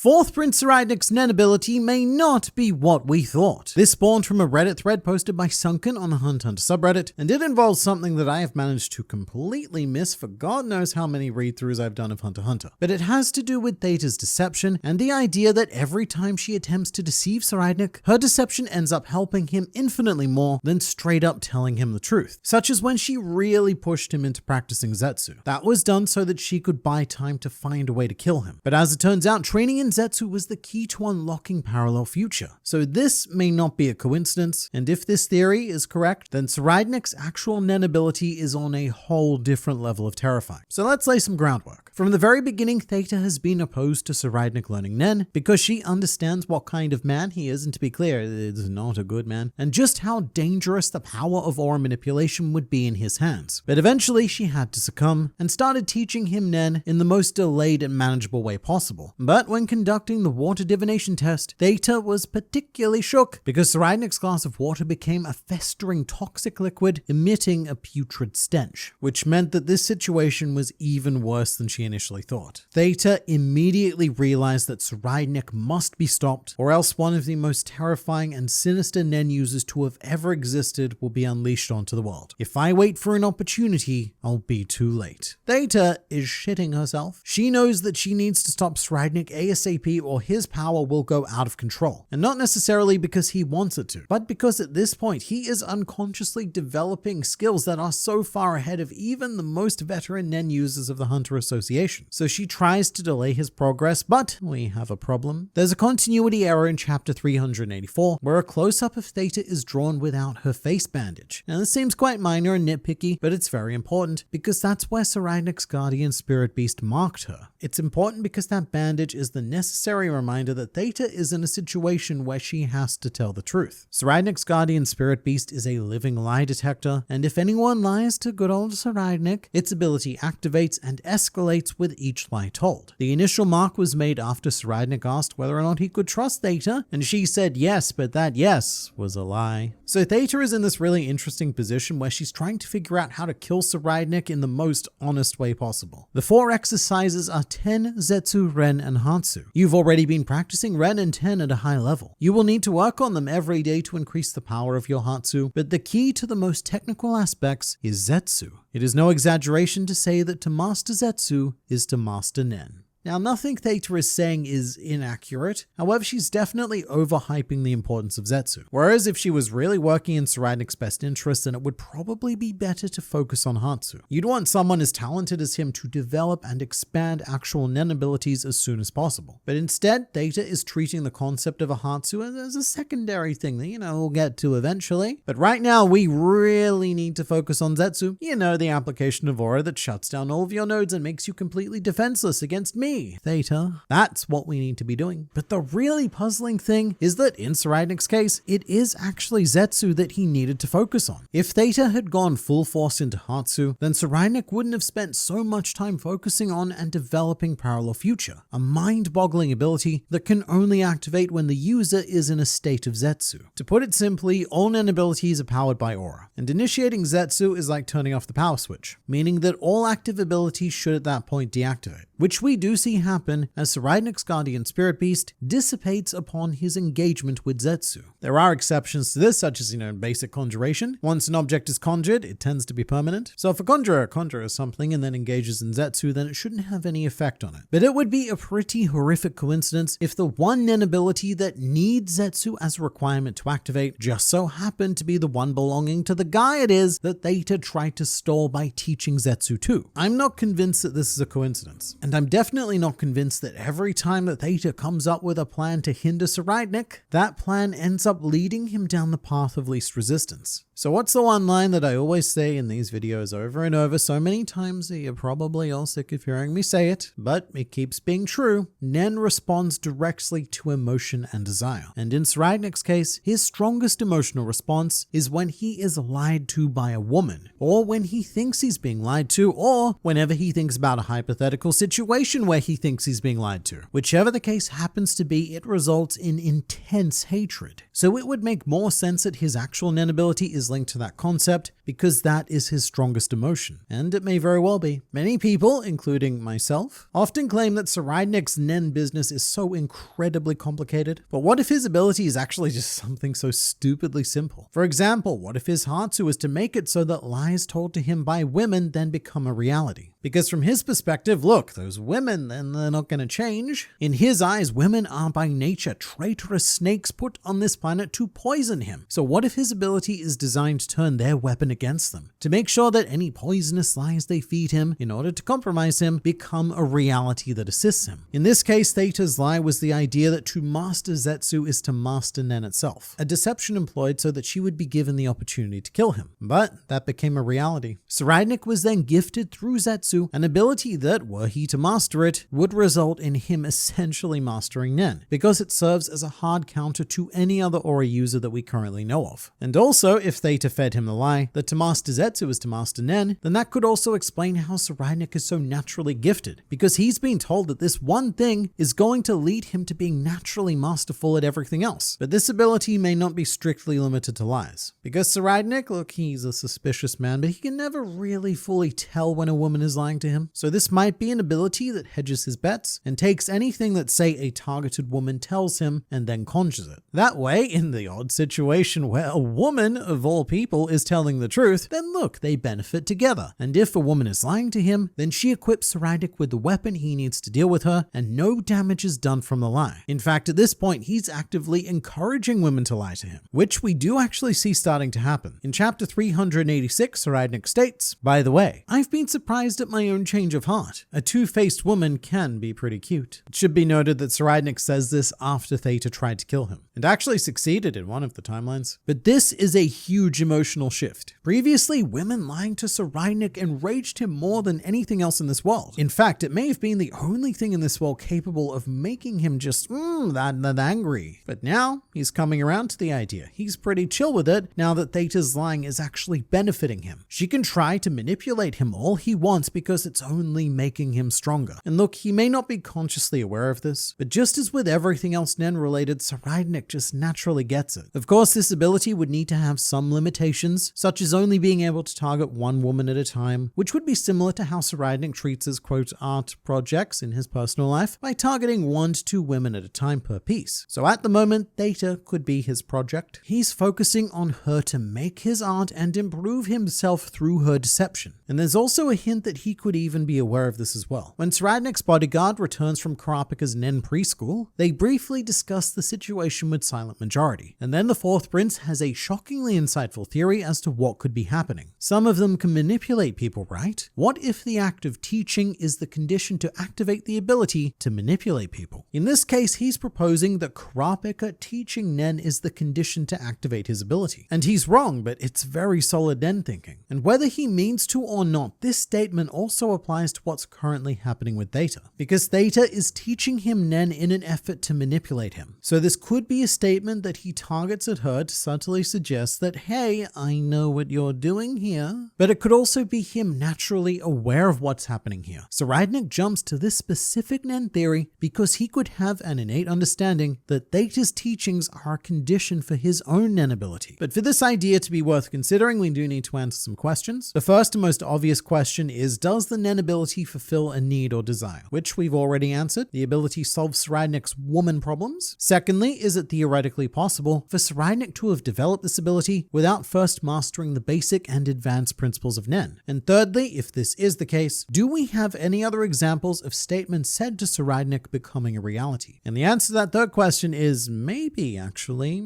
Fourth Prince Tserriednich's Nen ability may not be what we thought. This spawned from a Reddit thread posted by Sunken on the Hunt Hunter subreddit, and it involves something that I have managed to completely miss for God knows how many read-throughs I've done of Hunter x Hunter. But it has to do with Theta's deception and the idea that every time she attempts to deceive Tserriednich, her deception ends up helping him infinitely more than straight up telling him the truth, such as when she really pushed him into practicing Zetsu. That was done so that she could buy time to find a way to kill him. But as it turns out, training in Zetsu was the key to unlocking Parallel Future. So this may not be a coincidence, and if this theory is correct, then Tserriednich's actual Nen ability is on a whole different level of terrifying. So let's lay some groundwork. From the very beginning, Theta has been opposed to Tserriednich learning Nen because she understands what kind of man he is, and to be clear, it's not a good man, and just how dangerous the power of aura manipulation would be in his hands. But eventually she had to succumb and started teaching him Nen in the most delayed and manageable way possible. But when conducting the water divination test, Theta was particularly shook because Tserriednich's glass of water became a festering toxic liquid emitting a putrid stench, which meant that this situation was even worse than she initially thought. Theta immediately realized that Tserriednich must be stopped, or else one of the most terrifying and sinister Nen users to have ever existed will be unleashed onto the world. If I wait for an opportunity, I'll be too late. Theta is shitting herself. She knows that she needs to stop Tserriednich ASAP or his power will go out of control. And not necessarily because he wants it to, but because at this point he is unconsciously developing skills that are so far ahead of even the most veteran Nen users of the Hunter Association. So she tries to delay his progress, but we have a problem. There's a continuity error in chapter 384 where a close-up of Theta is drawn without her face bandage. Now this seems quite minor and nitpicky, but it's very important because that's where Tserriednich's guardian spirit beast marked her. It's important because that bandage is the necessary reminder that Theta is in a situation where she has to tell the truth. Tserriednich's guardian spirit beast is a living lie detector, and if anyone lies to good old Tserriednich, its ability activates and escalates with each lie told. The initial mark was made after Tserriednich asked whether or not he could trust Theta, and she said yes, but that yes was a lie. So Theta is in this really interesting position where she's trying to figure out how to kill Tserriednich in the most honest way possible. The 4 exercises are 10, Zetsu, Ren, and Hatsu. You've already been practicing Ren and 10 at a high level. You will need to work on them every day to increase the power of your Hatsu, but the key to the most technical aspects is Zetsu. It is no exaggeration to say that to master Zetsu is to master Nen. Now, nothing Theta is saying is inaccurate. However, she's definitely overhyping the importance of Zetsu. Whereas if she was really working in Tserriednich's best interest, then it would probably be better to focus on Hatsu. You'd want someone as talented as him to develop and expand actual Nen abilities as soon as possible. But instead, Theta is treating the concept of a Hatsu as a secondary thing that, we'll get to eventually. But right now, we really need to focus on Zetsu. The application of aura that shuts down all of your nodes and makes you completely defenseless against me. Theta. That's what we need to be doing. But the really puzzling thing is that in Tserriednich's case, it is actually Zetsu that he needed to focus on. If Theta had gone full force into Hatsu, then Tserriednich wouldn't have spent so much time focusing on and developing Parallel Future, a mind-boggling ability that can only activate when the user is in a state of Zetsu. To put it simply, all Nen abilities are powered by aura, and initiating Zetsu is like turning off the power switch, meaning that all active abilities should at that point deactivate, which we do see happen as Tserriednich's guardian spirit beast dissipates upon his engagement with Zetsu. There are exceptions to this, such as, basic conjuration. Once an object is conjured, it tends to be permanent. So if a conjurer conjures something and then engages in Zetsu, then it shouldn't have any effect on it. But it would be a pretty horrific coincidence if the one Nen ability that needs Zetsu as a requirement to activate just so happened to be the one belonging to the guy it is that Theta tried to stall by teaching Zetsu to. I'm not convinced that this is a coincidence, and I'm definitely not convinced that every time that Theta comes up with a plan to hinder Tserriednich, that plan ends up leading him down the path of least resistance. So what's the one line that I always say in these videos over and over so many times that you're probably all sick of hearing me say it, but it keeps being true? Nen responds directly to emotion and desire. And in Tserriednich's case, his strongest emotional response is when he is lied to by a woman, or when he thinks he's being lied to, or whenever he thinks about a hypothetical situation where he thinks he's being lied to. Whichever the case happens to be, it results in intense hatred. So it would make more sense that his actual Nen ability is is linked to that concept because that is his strongest emotion, and it may very well be. Many people, including myself, often claim that Tserriednich's Nen business is so incredibly complicated, but what if his ability is actually just something so stupidly simple? For example, what if his Hatsu is to make it so that lies told to him by women then become a reality? Because from his perspective, look, those women, then they're not going to change. In his eyes, women are by nature traitorous snakes put on this planet to poison him. So what if his ability is designed to turn their weapon against them? To make sure that any poisonous lies they feed him in order to compromise him become a reality that assists him. In this case, Theta's lie was the idea that to master Zetsu is to master Nen itself, a deception employed so that she would be given the opportunity to kill him. But that became a reality. Tserriednich was then gifted through Zetsu an ability that, were he to master it, would result in him essentially mastering Nen, because it serves as a hard counter to any other aura user that we currently know of. And also, if Theta fed him the lie that to master Zetsu is to master Nen, then that could also explain how Tserriednich is so naturally gifted, because he's been told that this one thing is going to lead him to being naturally masterful at everything else. But this ability may not be strictly limited to lies, because Tserriednich, look, he's a suspicious man, but he can never really fully tell when a woman is lying to him. So this might be an ability that hedges his bets and takes anything that, say, a targeted woman tells him and then conjures it. That way, in the odd situation where a woman, of all people, is telling the truth, then look, they benefit together. And if a woman is lying to him, then she equips Tserriednich with the weapon he needs to deal with her, and no damage is done from the lie. In fact, at this point, he's actively encouraging women to lie to him, which we do actually see starting to happen. In chapter 386, Tserriednich states, "By the way, I've been surprised at my own change of heart. A two-faced woman can be pretty cute." It should be noted that Tserriednich says this after Theta tried to kill him, and actually succeeded in one of the timelines. But this is a huge emotional shift. Previously, women lying to Tserriednich enraged him more than anything else in this world. In fact, it may have been the only thing in this world capable of making him just that angry. But now, he's coming around to the idea. He's pretty chill with it now that Theta's lying is actually benefiting him. She can try to manipulate him all he wants because it's only making him stronger. And look, he may not be consciously aware of this, but just as with everything else Nen related, Tserriednich just naturally gets it. Of course, this ability would need to have some limitations, such as only being able to target one woman at a time, which would be similar to how Tserriednich treats his quote art projects in his personal life by targeting 1 to 2 women at a time per piece. So at the moment, Theta could be his project. He's focusing on her to make his art and improve himself through her deception. And there's also a hint that he could even be aware of this as well. When Tserriednich's bodyguard returns from Kurapika's Nen preschool, they briefly discuss the situation with Silent Majority, and then the fourth prince has a shockingly insightful theory as to what could be happening. Some of them can manipulate people, right? What if the act of teaching is the condition to activate the ability to manipulate people? In this case, he's proposing that Kurapika teaching Nen is the condition to activate his ability. And he's wrong, but it's very solid Nen thinking. And whether he means to or not, this statement also applies to what's currently happening with Theta, because Theta is teaching him Nen in an effort to manipulate him. So this could be a statement that he targets at her to subtly suggest that, hey, I know what you're doing here. But it could also be him naturally aware of what's happening here. Tserriednich jumps to this specific Nen theory because he could have an innate understanding that Theta's teachings are a condition for his own Nen ability. But for this idea to be worth considering, we do need to answer some questions. The first and most obvious question is, does the Nen ability fulfill a need or desire? Which we've already answered. The ability solves Tserriednich's woman problems. Secondly, is it theoretically possible for Tserriednich to have developed this ability without first mastering the basic and advanced principles of Nen? And thirdly, if this is the case, do we have any other examples of statements said to Tserriednich becoming a reality? And the answer to that third question is maybe, actually.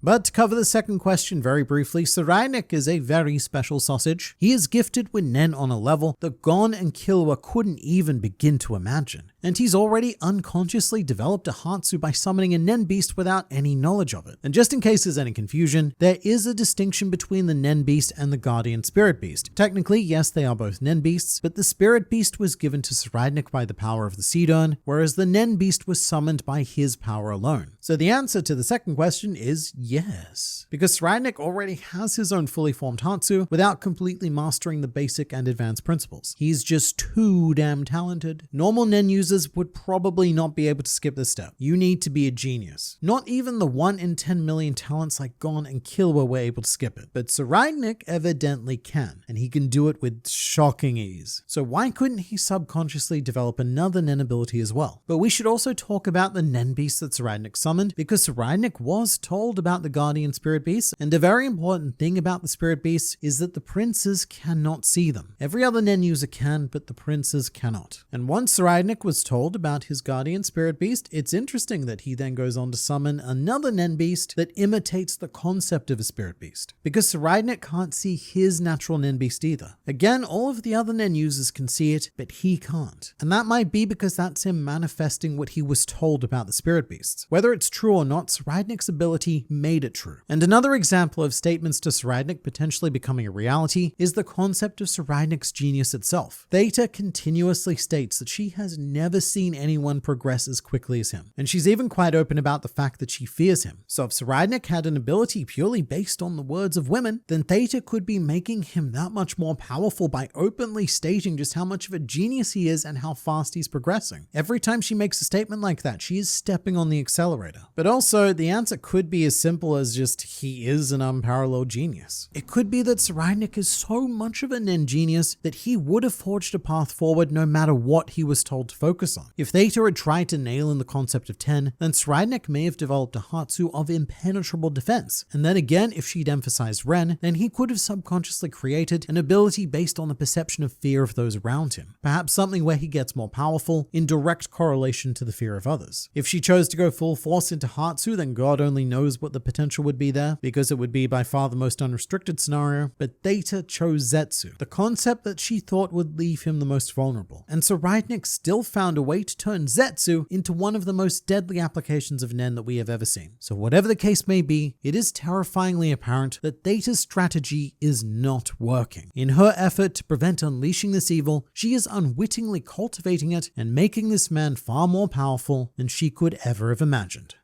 But to cover the second question very briefly, Tserriednich is a very special sausage. He is gifted with Nen on a level that Gon and Killua couldn't even begin to imagine. And he's already unconsciously developed a Hatsu by summoning a Nen beast without any knowledge of it. And just in case there's any confusion, there is a distinction between the Nen beast and the Guardian Spirit Beast. Technically, yes, they are both Nen beasts, but the Spirit Beast was given to Tserriednich by the power of the Seed Urn, whereas the Nen beast was summoned by his power alone. So the answer to the second question is yes, because Tserriednich already has his own fully formed Hatsu without completely mastering the basic and advanced principles. He's just too damn talented. Normal Nen users users would probably not be able to skip this step. You need to be a genius. Not even the 1 in 10 million talents like Gon and Killua were able to skip it, but Tserriednich evidently can, and he can do it with shocking ease. So why couldn't he subconsciously develop another Nen ability as well? But we should also talk about the Nen beast that Tserriednich summoned, because Tserriednich was told about the Guardian Spirit Beasts, and a very important thing about the Spirit Beasts is that the princes cannot see them. Every other Nen user can, but the princes cannot. And once Tserriednich was told about his Guardian Spirit Beast, it's interesting that he then goes on to summon another Nen beast that imitates the concept of a Spirit Beast, because Tserriednich can't see his natural Nen beast either. Again, all of the other Nen users can see it, but he can't. And that might be because that's him manifesting what he was told about the Spirit Beasts. Whether it's true or not, Tserriednich's ability made it true. And another example of statements to Tserriednich potentially becoming a reality is the concept of Tserriednich's genius itself. Theta continuously states that she has never seen anyone progress as quickly as him, and she's even quite open about the fact that she fears him. So if Tserriednich had an ability purely based on the words of women, then Theta could be making him that much more powerful by openly stating just how much of a genius he is and how fast he's progressing. Every time she makes a statement like that, she is stepping on the accelerator. But also, the answer could be as simple as just he is an unparalleled genius. It could be that Tserriednich is so much of a Nen genius that he would have forged a path forward no matter what he was told to focus on. If Theta had tried to nail in the concept of 10, then Tserriednich may have developed a Hatsu of impenetrable defense. And then again, if she'd emphasized Ren, then he could have subconsciously created an ability based on the perception of fear of those around him. Perhaps something where he gets more powerful in direct correlation to the fear of others. If she chose to go full force into Hatsu, then God only knows what the potential would be there, because it would be by far the most unrestricted scenario. But Theta chose Zetsu, the concept that she thought would leave him the most vulnerable. And Tserriednich still found a way to turn Zetsu into one of the most deadly applications of Nen that we have ever seen. So whatever the case may be, it is terrifyingly apparent that Theta's strategy is not working. In her effort to prevent unleashing this evil, she is unwittingly cultivating it and making this man far more powerful than she could ever have imagined.